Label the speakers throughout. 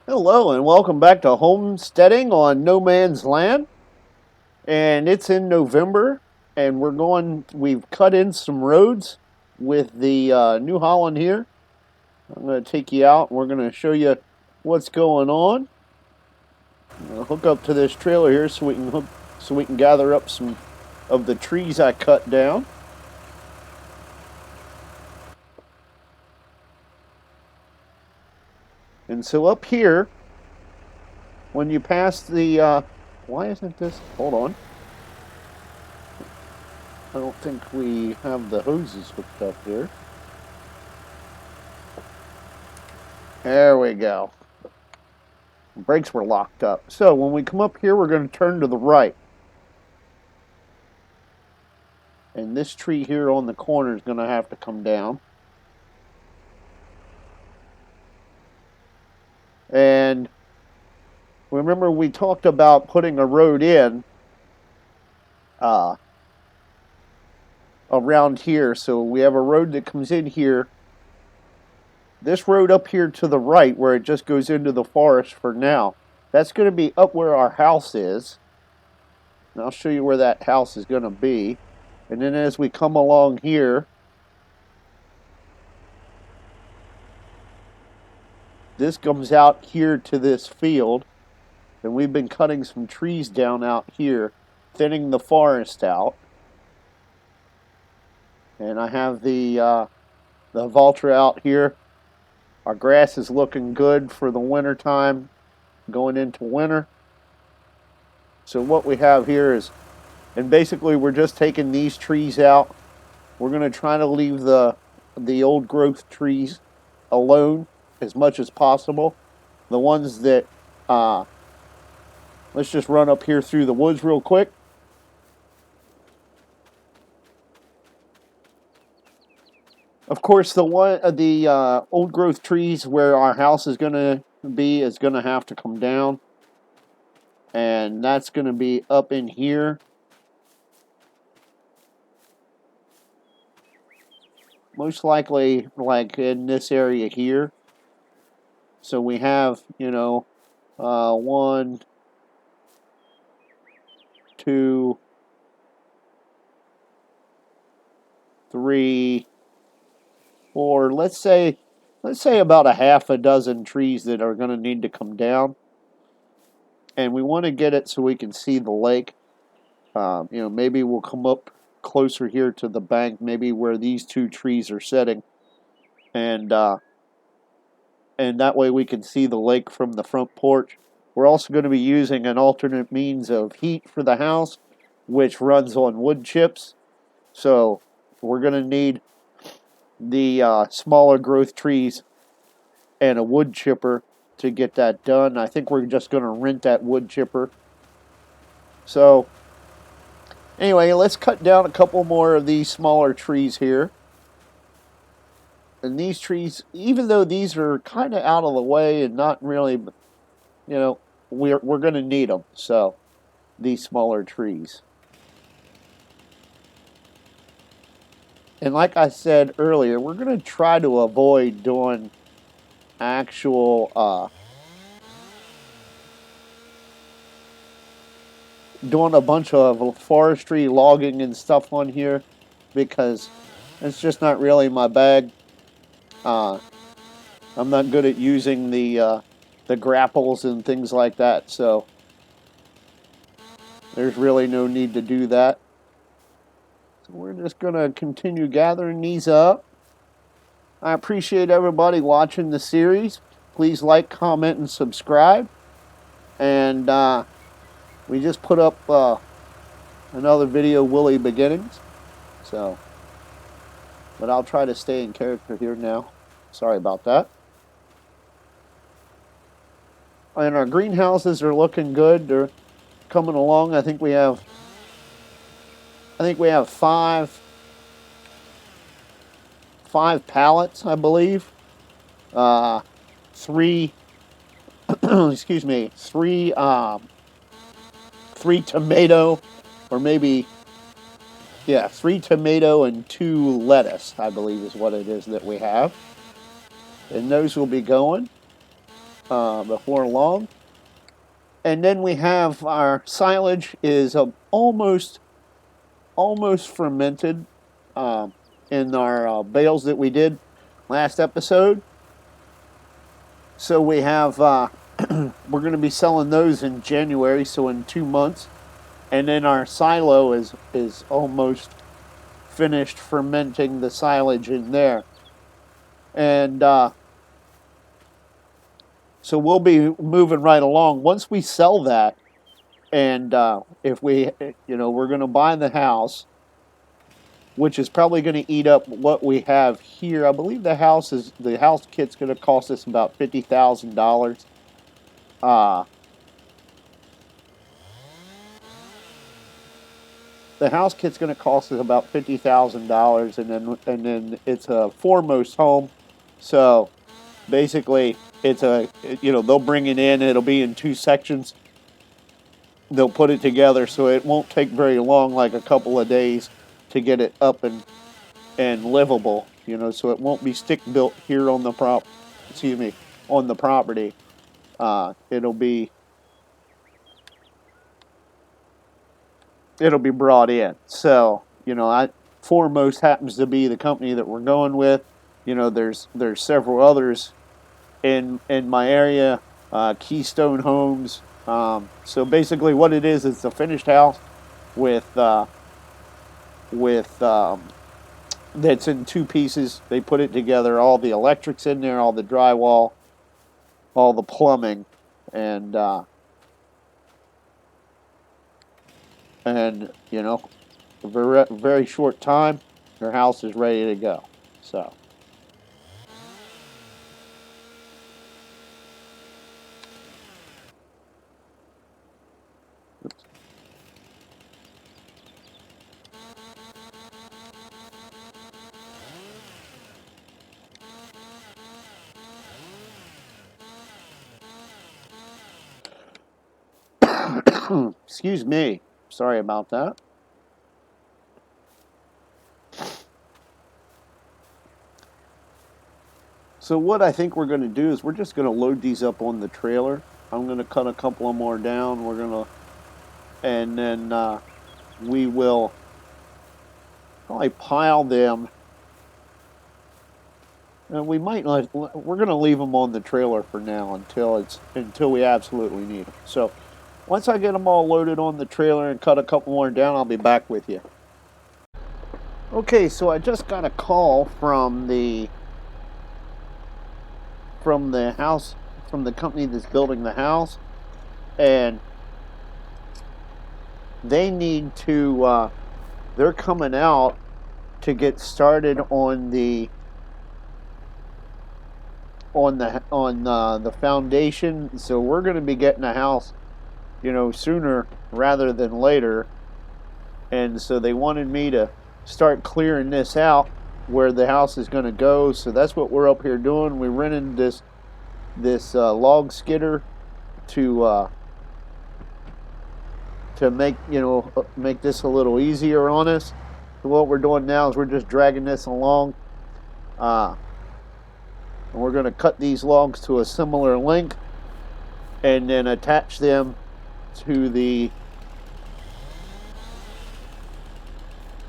Speaker 1: Hello and welcome back to Homesteading on No Man's Land. And it's in November, and we've cut in some roads with the New Holland here. I'm going to take you out and we're going to show you what's going on. I'm going to hook up to this trailer here so we can gather up some of the trees I cut down. And so up here, when you pass why isn't this? Hold on. I don't think we have the hoses hooked up here. There we go. Brakes were locked up. So when we come up here, we're going to turn to the right. And this tree here on the corner is going to have to come down. And remember, we talked about putting a road in uh, around here. So we have a road that comes in here. This road up here to the right, where it just goes into the forest for now, that's going to be up where our house is. And I'll show you where that house is going to be. And then as we come along here, this comes out here to this field. And we've been cutting some trees down out here, thinning the forest out. And I have the Valtra out here. Our grass is looking good for the winter time, going into winter. So what we have here is, and basically we're just taking these trees out. We're going to try to leave the old growth trees alone as much as possible. The ones that, let's just run up here through the woods real quick. Of course, the old growth trees where our house is going to be is going to have to come down, and that's going to be up in here. Most likely, like in this area here. So we have, one, two, three, four. Let's say about a half a dozen trees that are going to need to come down, and we want to get it so we can see the lake. Maybe we'll come up closer here to the bank, maybe where these two trees are sitting, and that way we can see the lake from the front porch. We're also going to be using an alternate means of heat for the house, which runs on wood chips. So we're going to need the smaller growth trees and a wood chipper to get that done. I think we're just going to rent that wood chipper. So anyway, let's cut down a couple more of these smaller trees here. And these trees, even though these are kind of out of the way and not really, we're going to need them. So these smaller trees. And like I said earlier, we're going to try to avoid doing actual doing a bunch of forestry logging and stuff on here, because it's just not really my bag. I'm not good at using the grapples and things like that, so there's really no need to do that. So we're just going to continue gathering these up. I appreciate everybody watching the series. Please like, comment, and subscribe. And we just put up another video, Willie Beginnings. So, but I'll try to stay in character here now. Sorry about that. And our greenhouses are looking good. They're coming along. I think we have five pallets, I believe. Three, excuse me, three tomato, or maybe, yeah, three tomato and two lettuce, I believe is what it is that we have. And those will be going. before long. And then we have our silage is almost fermented in our bales that we did last episode. So we have we're going to be selling those in January, so in 2 months. And then our silo is almost finished fermenting the silage in there. And so we'll be moving right along. Once we sell that, and if we, we're going to buy the house, which is probably going to eat up what we have here. I believe the house kit's going to cost us about $50,000. The house kit's going to cost us about $50,000, and then it's a foremost home, so basically it's they'll bring it in. It'll be in 2 sections. They'll put it together, so it won't take very long, like a couple of days, to get it up and livable. So it won't be stick built here on the on the property. It'll be brought in. So Foremost happens to be the company that we're going with. There's several others in my area. Keystone Homes. So basically, what it is, it's a finished house with that's in 2 pieces. They put it together. All the electrics in there, all the drywall, all the plumbing, and a very, very short time, your house is ready to go. So. Excuse me. Sorry about that. So what I think we're going to do is we're just going to load these up on the trailer. I'm going to cut a couple of more down. And then we will probably pile them. And we might not. We're going to leave them on the trailer for now until we absolutely need them. So once I get them all loaded on the trailer and cut a couple more down, I'll be back with you. Okay, so I just got a call from the house, from the company that's building the house, and they need to they're coming out to get started on the foundation. So we're going to be getting a house sooner rather than later, and so they wanted me to start clearing this out where the house is going to go. So that's what we're up here doing. We rented this log skidder to make this a little easier on us. So what we're doing now is we're just dragging this along, and we're going to cut these logs to a similar length and then attach them to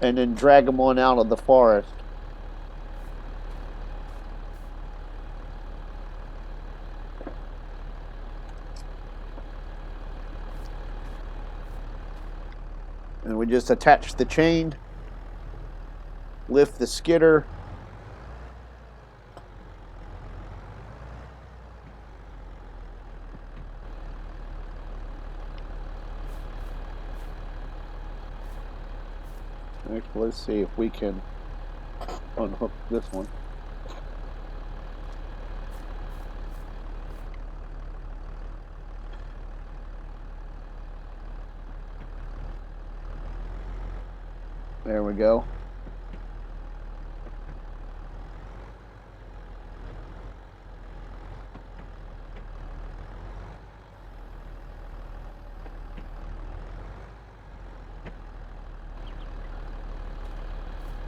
Speaker 1: and then drag them on out of the forest. And we just attach the chain, lift the skidder, let's see if we can unhook this one. There we go.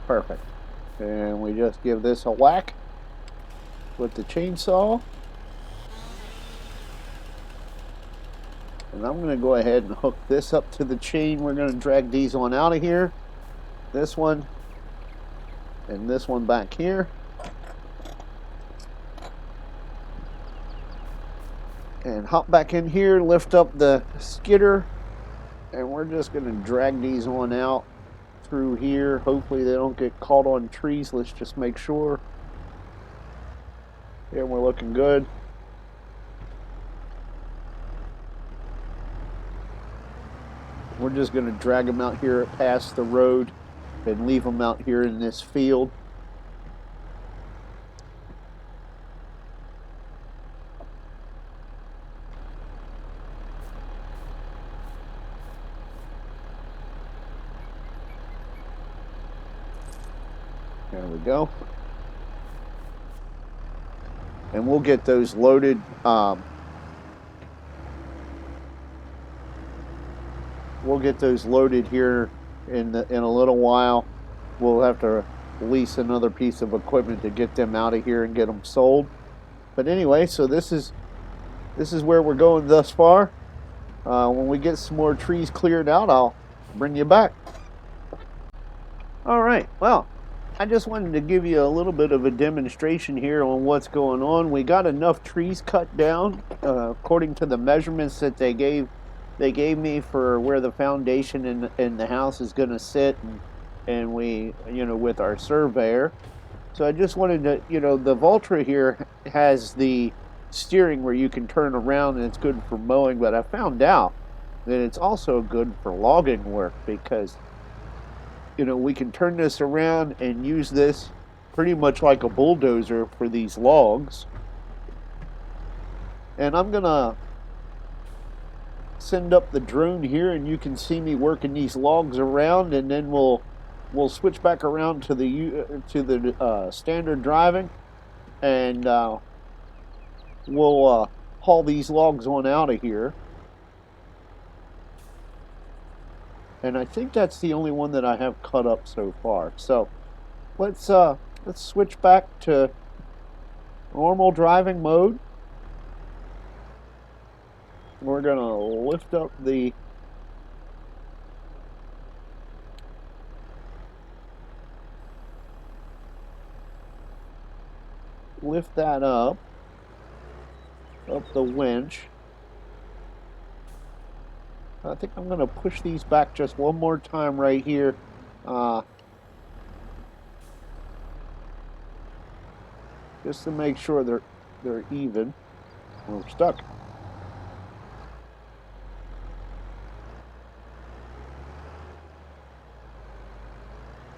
Speaker 1: Perfect. And we just give this a whack with the chainsaw. And I'm going to go ahead and hook this up to the chain. We're going to drag these on out of here. This one and this one back here. And hop back in here, lift up the skidder, and we're just going to drag these on out through here. Hopefully they don't get caught on trees. Let's just make sure. Yeah, we're looking good. We're just going to drag them out here past the road and leave them out here in this field. There we go. And we'll get those loaded. We'll get those loaded here in a little while. We'll have to lease another piece of equipment to get them out of here and get them sold. But anyway, so this is where we're going thus far. When we get some more trees cleared out, I'll bring you back. All right, well, I just wanted to give you a little bit of a demonstration here on what's going on. We got enough trees cut down according to the measurements that they gave me for where the foundation in the house is going to sit, and we, with our surveyor. So I just wanted to, the Valtra here has the steering where you can turn around, and it's good for mowing, but I found out that it's also good for logging work because, we can turn this around and use this pretty much like a bulldozer for these logs. And I'm going to send up the drone here, and you can see me working these logs around, and then we'll switch back around to the standard driving, and we'll haul these logs on out of here. And I think that's the only one that I have cut up so far. So let's switch back to normal driving mode. We're gonna lift up the that up the winch. I think I'm going to push these back just one more time right here. Just to make sure they're even. We're stuck.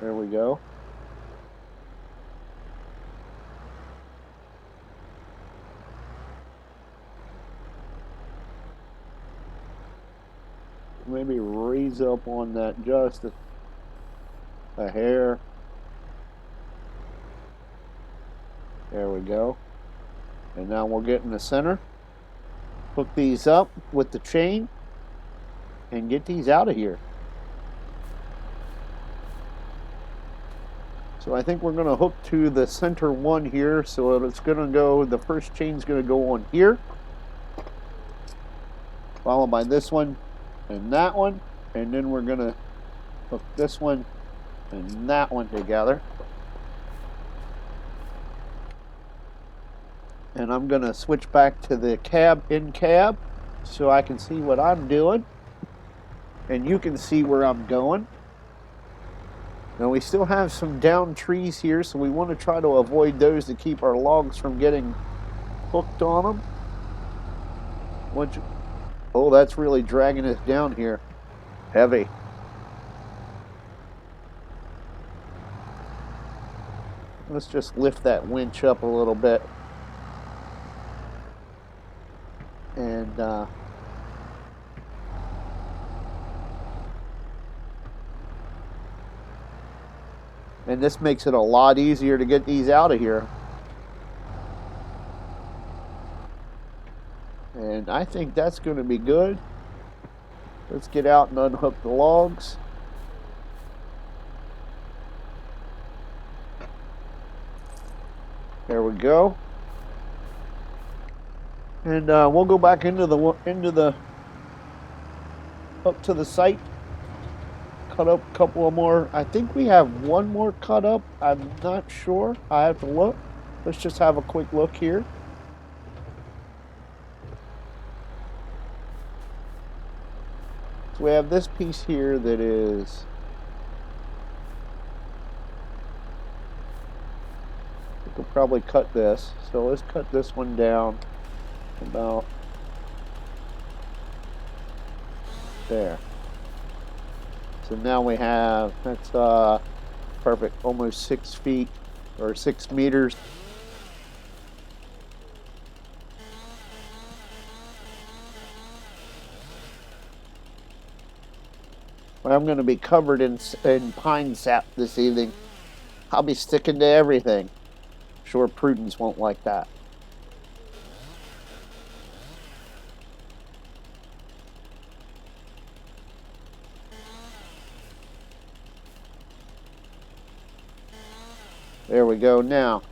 Speaker 1: There we go. Maybe raise up on that just a hair. There we go. And now we'll get in the center. Hook these up with the chain and get these out of here. So I think we're going to hook to the center one here. So it's going to go, the first chain's going to go on here, followed by this one and that one, and then we're going to hook this one and that one together. And I'm going to switch back to the in cab so I can see what I'm doing and you can see where I'm going. Now we still have some down trees here, so we want to try to avoid those to keep our logs from getting hooked on them. Oh, that's really dragging us down here. Heavy. Let's just lift that winch up a little bit. And this makes it a lot easier to get these out of here. And I think that's going to be good. Let's get out and unhook the logs. There we go. And we'll go back into the up to the site, cut up a couple of more. I think we have one more cut up. I'm not sure. I have to look. Let's just have a quick look here. So we have this piece here that is we could probably cut this. So let's cut this one down about there. So now we have, that's perfect, almost 6 feet or 6 meters. I'm going to be covered in pine sap this evening. I'll be sticking to everything. Sure, Prudence won't like that. There we go. Now,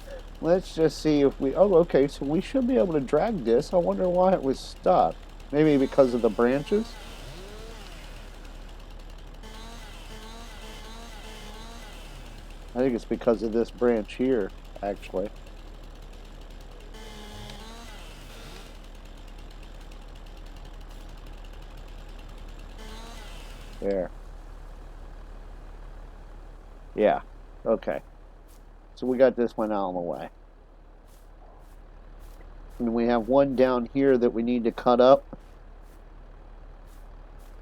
Speaker 1: let's just see if we... Oh, okay, so we should be able to drag this. I wonder why it was stuck. Maybe because of the branches? I think it's because of this branch here, actually. There. Yeah, okay. So we got this one out of the way. And we have one down here that we need to cut up.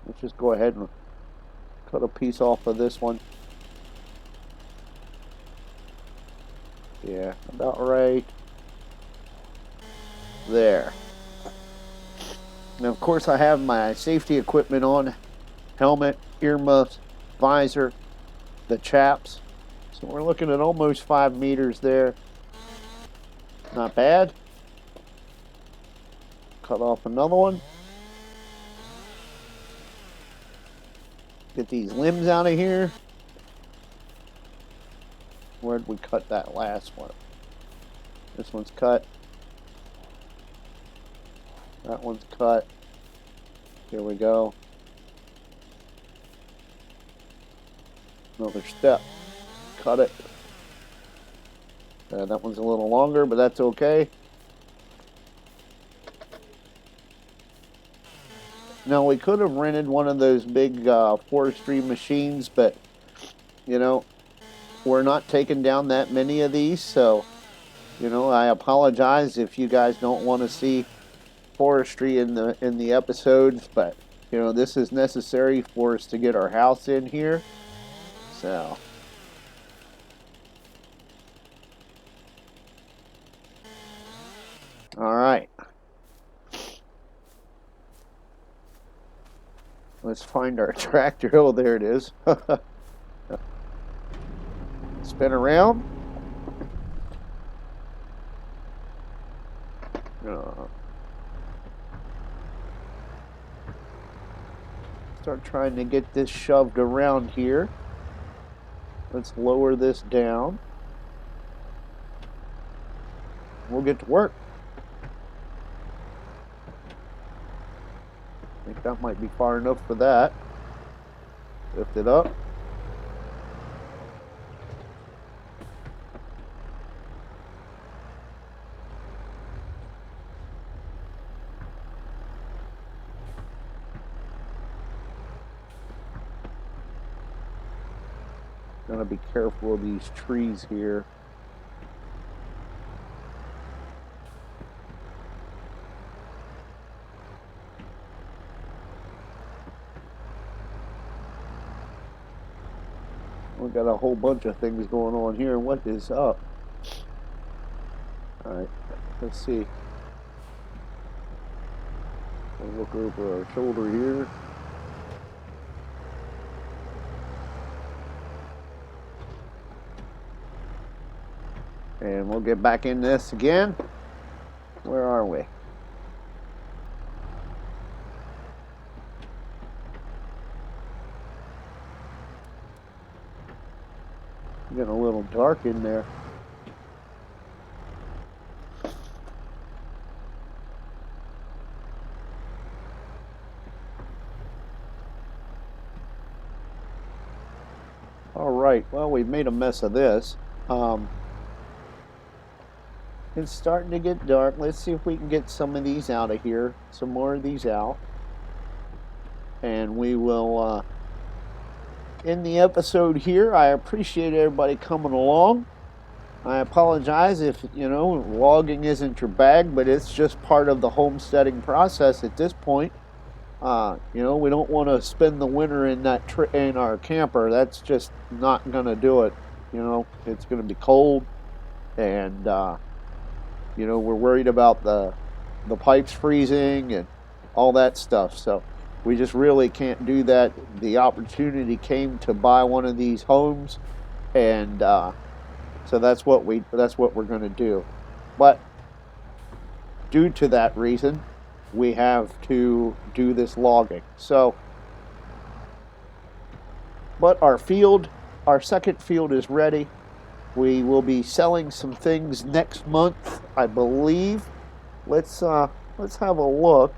Speaker 1: Let's just go ahead and cut a piece off of this one. Yeah, about right there. Now, of course, I have my safety equipment on. Helmet, earmuffs, visor, the chaps. So we're looking at almost 5 meters there. Not bad. Cut off another one. Get these limbs out of here. Where'd we cut that last one? This one's cut. That one's cut. Here we go. Another step. Cut it. That one's a little longer, but that's okay. Now, we could have rented one of those big forestry machines, but, you know, we're not taking down that many of these, so, you know, I apologize if you guys don't want to see forestry in the episodes, but, you know, this is necessary for us to get our house in here, so. All right. Let's find our tractor. Oh, there it is. Spin around. Start trying to get this shoved around here. Let's lower this down. We'll get to work. I think that might be far enough for that. Lift it up. Gotta be careful of these trees here. We got a whole bunch of things going on here. What is up? Alright, let's see. We'll look over our shoulder here. And we'll get back in this again. Where are we? Getting a little dark in there. right, well, we've made a mess of this. It's starting to get dark. Let's see if we can get some of these out of here. Some more of these out. And we will end the episode here. I appreciate everybody coming along. I apologize if, logging isn't your bag, but it's just part of the homesteading process at this point. We don't want to spend the winter in in our camper. That's just not going to do it. It's going to be cold, and we're worried about the pipes freezing and all that stuff. So we just really can't do that. The opportunity came to buy one of these homes, and so that's what we're going to do. But due to that reason, we have to do this logging. So, but our second field is ready. We will be selling some things next month, I believe. Let's have a look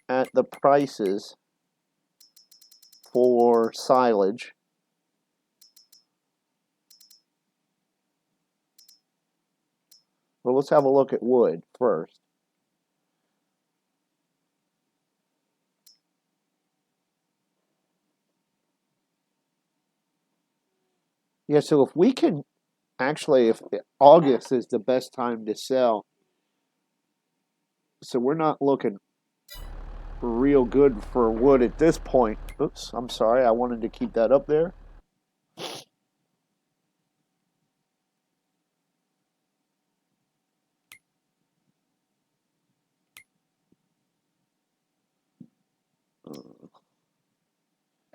Speaker 1: at the prices for silage. Well, let's have a look at wood first. Yeah, so if we can, actually, if August is the best time to sell, so we're not looking real good for wood at this point. Oops, I'm sorry, I wanted to keep that up there.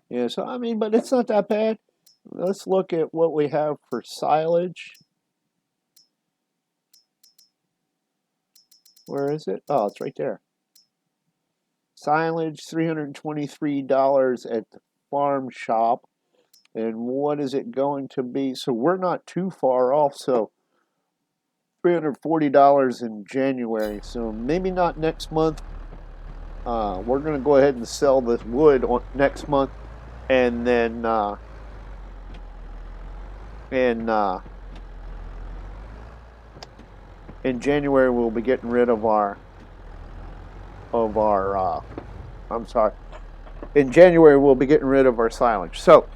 Speaker 1: Yeah, so I mean, but it's not that bad. Let's look at what we have for silage. Where is it? Oh, it's right there. Silage, $323 at the farm shop. And what is it going to be? So we're not too far off. So $340 in January. So maybe not next month. We're going to go ahead and sell this wood next month. And then in January we'll be getting rid of our in January we'll be getting rid of our silage. So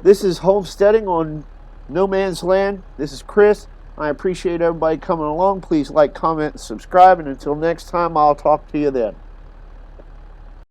Speaker 1: this is Homesteading on No Man's Land. This is Chris. I appreciate everybody coming along. Please like, comment, and subscribe. And until next time, I'll talk to you then.